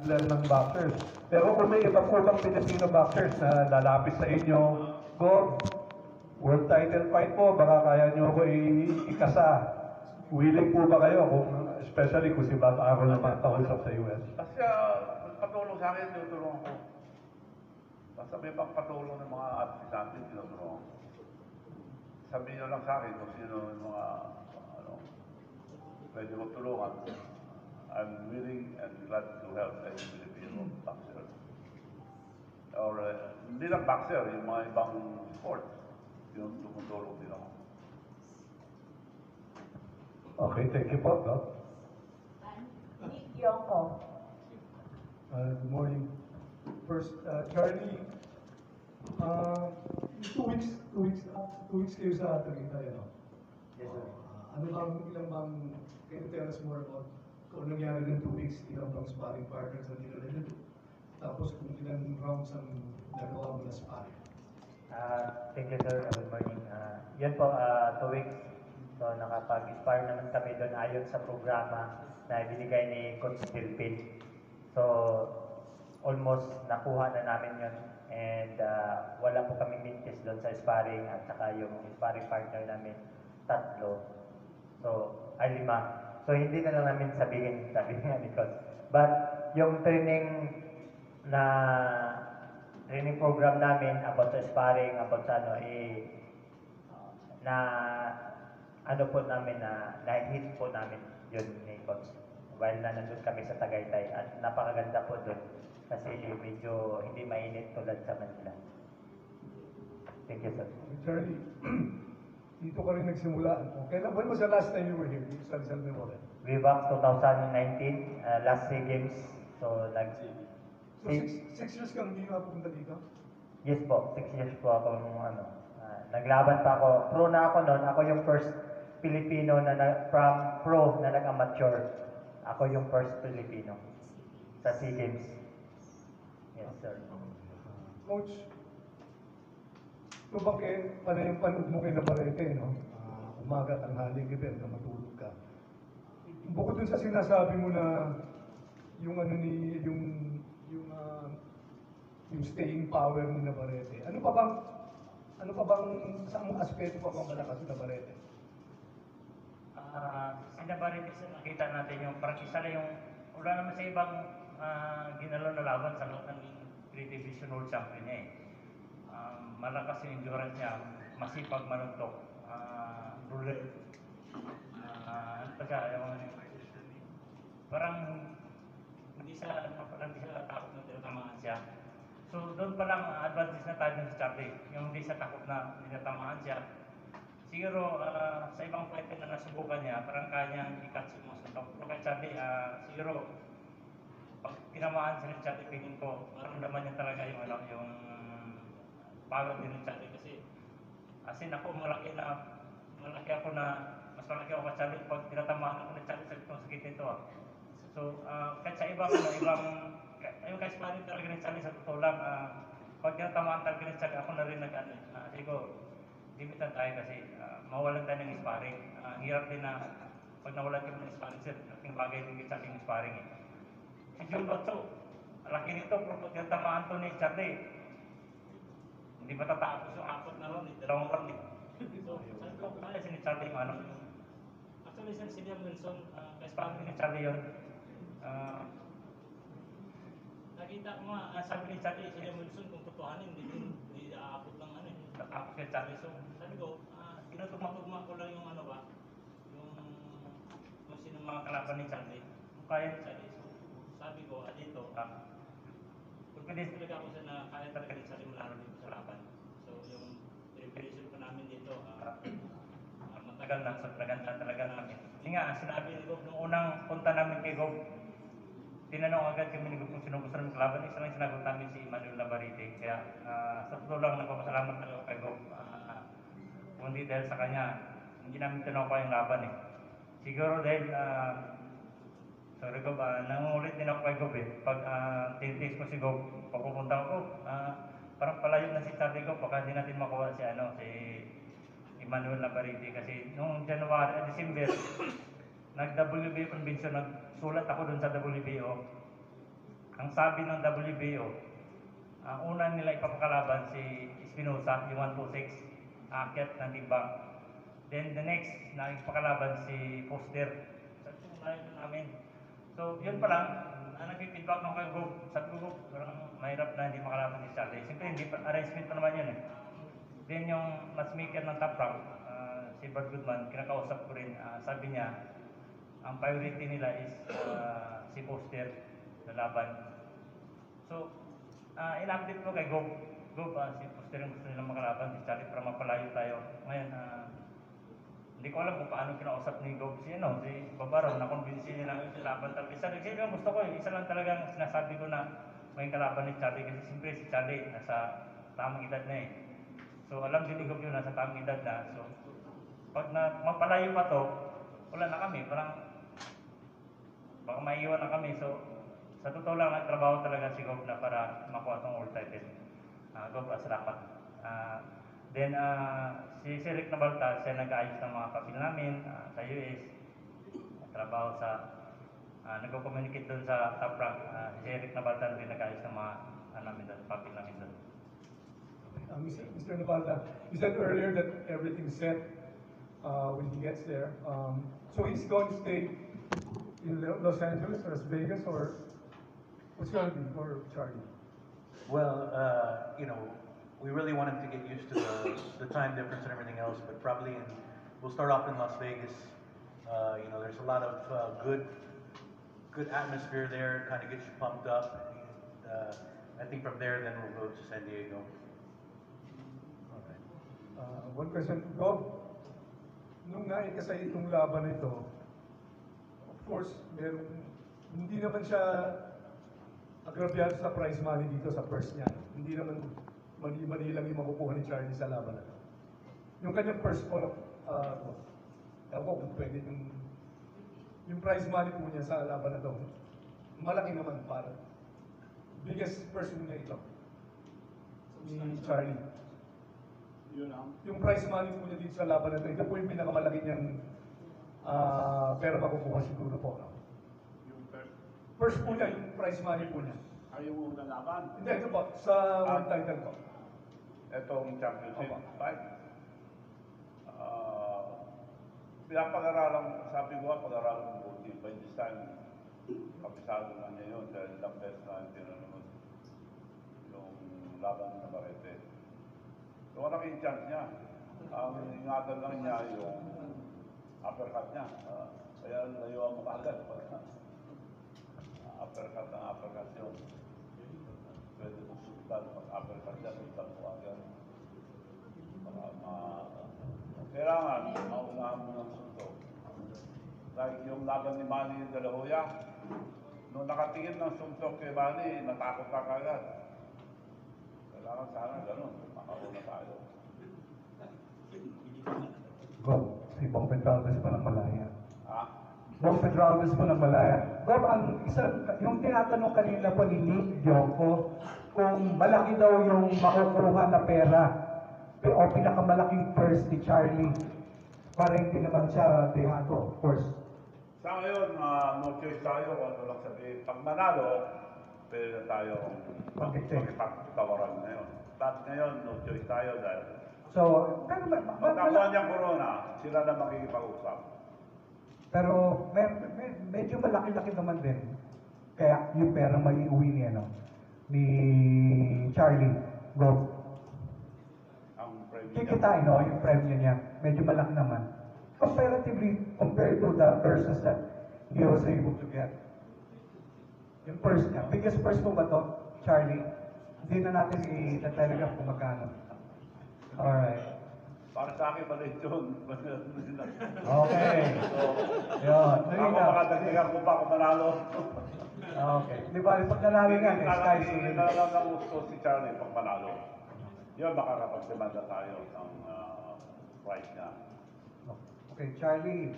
lang ng boxers. Pero kung may iba po bang Filipino boxers na lalapit sa inyo, go, world title fight po, baka kaya nyo ako ikasa. Willing po ba kayo, especially kung si Bob Aaron naman kausap sa US? Kasi patulong sa akin, tinutulungan ko. Basta may pagpatulong ng mga artist natin, tinutulungan ko. Sabihin nyo lang sa akin kung sino yung mga pwede ko tulungan. I'm willing and glad to help any Filipino boxer. Or hindi lang boxer, yung mga ibang sports. Yung tumutulong din ako. Okay, thank you po, Doc. Nick Yonko. Good morning. First, Charlie, 2 weeks kayo sa Tagaytay, no? Yes, sir. Ano bang, ilang bang, can you tell us more about kung anong nangyari ng 2 weeks, ilang bang sparring partners na nila? Tapos kung ilang rounds ang nagawa mo na sparring? Thank you, sir. Good morning. Yun po, 2 weeks. So, nakapag-inspire naman kami doon ayon sa programa na binigay ni Coach Philpin. So, almost nakuha na namin yun. And wala po kami mintis doon sa sparring at saka yung sparring partner namin, 3. So, ay 5. So, hindi na lang namin sabihin nga ni Coach. But, yung training program namin about sa sparring, about sa ano po namin na-hit po namin yun ni Coach while na nandun kami sa Tagaytay at napakaganda po doon kasi medyo hindi mainit tulad sa Manila. Thank you, sir. Charlie, dito ka rin nagsimula. Kailan ba sa last time you were here? Sa Rizal Memorial? Way back 2019, last SEA Games. So, So, 6 years kang hindi napupunta dito? Yes po, 6 years po ako naglaban pa ako. Pro na ako noon. Ako yung first Filipino from pro na nag-amateur. Ako yung first Filipino sa SEA Games. Yes, sir. Coach, ito ba pala yung panood mo kay Navarrete, no? Umaga, tanghali, gabi, hanggang matulog ka. Bukod dun sa sinasabi mo na yung yung staying power ni Navarrete, ano pa bang saang aspeto pa bang malakas ni Navarrete? Si Navarrete, nakita natin yung parang isa na yung wala naman sa ibang ginalaw na laban sa loob ng 3 Division World Champion niya eh. Malakas yung endurance niya, masipag manuntok, ruler. Ano pa siya, parang hindi siya takot na tinatamaan siya. So doon pa lang advantage na tayo sa Charlie, yung hindi siya takot na tinatamaan siya. Siguro sa ibang fighter na nasubukan niya, parang kanyang ikat sa mga suntok. Pero kay Charlie, siguro pag tinamaan siya ng Charlie, pingin ko, maramdaman niya talaga yung pagod din ng Charlie kasi as in ako malaki ako na mas malaki ako kay Charlie pag tinatamaan ako ng Charlie sa sakit nito. So kahit sa ibang yung kay sparring talaga ng Charlie sa totoo lang pag tinatamaan talaga ng Charlie ako na rin siguro limitan tayo kasi mawalan tayo ng sparring. Hirap din na pag nawalan kami ng sparring sir, laking bagay din sa ating sparring eh. Si Jun Batso, laki nito pero pag tinatamaan to ni Charlie hindi matatapos yung 4 na round, 2 round eh. So, sabi ko, kaya si Charlie yung actually, si Liam Wilson, ka-sparring ni Charlie yun. Nakita ko nga, sabi ni Charlie, si Liam Wilson, kung tutuhanin, hindi aabot ng natapos kay Charlie. So, sabi ko, tinutugma-tugma ko lang yung kung sino mga kalaban ni Charlie. Kung kaya ni Charlie. So, sabi ko, dito, pagpilis talaga ako na kaya talaga ni Charlie malaro dito sa laban. So, yung preparation pa namin dito, matagal na, so talaga namin. Hindi nga, sinabi ni Gob, nung unang punta namin kay Gob, tinanong agad kami ni Gob kung sino gusto namin kalaban. Isa lang sinagot namin si Emmanuel Navarrete. Kaya, sa totoo lang, nagpapasalamat talaga kay Gob. Kundi dahil sa kanya, hindi namin tinanong pa yung laban eh. Siguro dahil, sorry Gob, nangungulit din ako kay Gob eh. Pag tinitext ko si Gob, pagpupunta ko, parang palayo na si Charlie Gob, baka hindi natin makuha si Emmanuel Navarrete. Kasi noong December, nag-WBO convention, nagsulat ako doon sa WBO. ang sabi ng WBO, ang una nila ipapakalaban si Espinosa, yung 126, aakyat ng timbang. Then the next na ipakalaban si Foster. Sabi ko, malayo namin. So, yun pa lang, nag-feedback ng kay Gov. Sabi ko, parang mahirap na hindi makalaban si Charlie. Siyempre, hindi pa, arrangement pa naman yun eh. Then yung matchmaker ng top rank, si Bert Goodman, kinakausap ko rin, sabi niya, ang priority nila is si Foster na laban. So, in-update ko kay Gov. Gov, si Foster yung gusto nilang makalaban, si Charlie para mapalayo tayo. Ngayon, hindi ko alam kung paano kinausap ni Gov si Babaro, na-convince niya lang yung laban talaga. Isa lang gusto ko isa lang talagang sinasabi ko na may kalaban ni Charlie kasi siyempre si Charlie nasa tamang edad na eh. So alam din ni Gov yun, nasa tamang edad na. So pag mapalayo pa to, wala na kami, parang baka maiiwan na kami. So sa totoo lang, nagtrabaho talaga si Gov na para makuha tong world title. Gov Asrapat. Then, si Rick Nabalta, siya nag-ayos ng mga papel namin sa US. Trabaho sa, nag-communicate doon sa top rank. Si Rick Nabalta rin nag-ayos ng mga papel namin doon. Mr. Navalda, you said earlier that everything's set when he gets there. So he's going to stay in Los Angeles or Las Vegas, or what's going to be for Charlie? Well, we really want him to get used to the time difference and everything else, but probably we'll start off in Las Vegas. There's a lot of good atmosphere there, kind of gets you pumped up. I think from there, then we'll go to San Diego. One question, Rob, nung naikasa itong laban ito, of course, hindi naman siya agrabyado sa prize money dito sa purse niya. Hindi naman mali-mali lang yung makukuha ni Charlie sa laban na ito. Yung kanyang purse ko, ewan ko kung pwede yung prize money po niya sa laban na ito, malaki naman para. Biggest purse mo niya ito. Ni Charlie. Yung prize money po niya dito sa laban na ito po yung pinakamalaki niyang pera makukuha siguro po. No? First po niya, yung prize money po niya. Ayaw mo lalaban. Hindi, ito po, sa world title po. Itong championship Opo. fight. Pinapag-aralan, sabi ko nga, pag-aralan ng buti. By this time, kapisado na niya yun dahil ilang beses na tinanong yung laban sa Barete. So, malaking chance niya. Ang ingatan lang niya yung uppercut niya. Kaya layuan mo kaagad. Uppercut ng uppercut yun. Pwede mong sultan pag-uppercut niya, sultan mo agad. Kailangan, maunahan mo ng suntok. Dahil yung laban ni Manny De La Hoya, nung nakatingin ng suntok kay Manny, natakot na kagad. Kailangan sana ganun, makauna tayo. Gob, si Bong Pedralbes pa ng Malaya. Ha? Bong Pedralbes pa ng Malaya. Gob, yung tinatanong kanina po ni Nick Yoko, kung malaki daw yung makukuha na pera o pinakamalaking purse ni Charlie, para hindi naman siya dehado, of course. Sa ngayon, no choice tayo kung ano lang sabihin. Pag manalo, pwede na tayo magpagtawaran ngayon. But ngayon, no choice tayo dahil So, pero magkakuha niyang corona, sila na makikipag-usap. pero medyo malaki-laki naman din. Kaya yung pera may iuwi niya, no? Ni Charlie. Go. Ang premium. Kikitain, no? Yung premium niya. Medyo malaki naman. Comparatively, compared to the purses that he was able to get. Yung purse niya. Biggest purse mo ba to, Charlie? Hindi na natin i-telegraph kung magkano. Alright. Para sa akin, maliit yun. Okay. So, Yun. ako Nalinaw. makadagdagan ko pa kung manalo. Okay. Di ba, pag nanalo nga, sky is the limit. Nalalang gusto si Charlie pag manalo. Yun, makakapagsimanda tayo ng price niya. Okay, Charlie,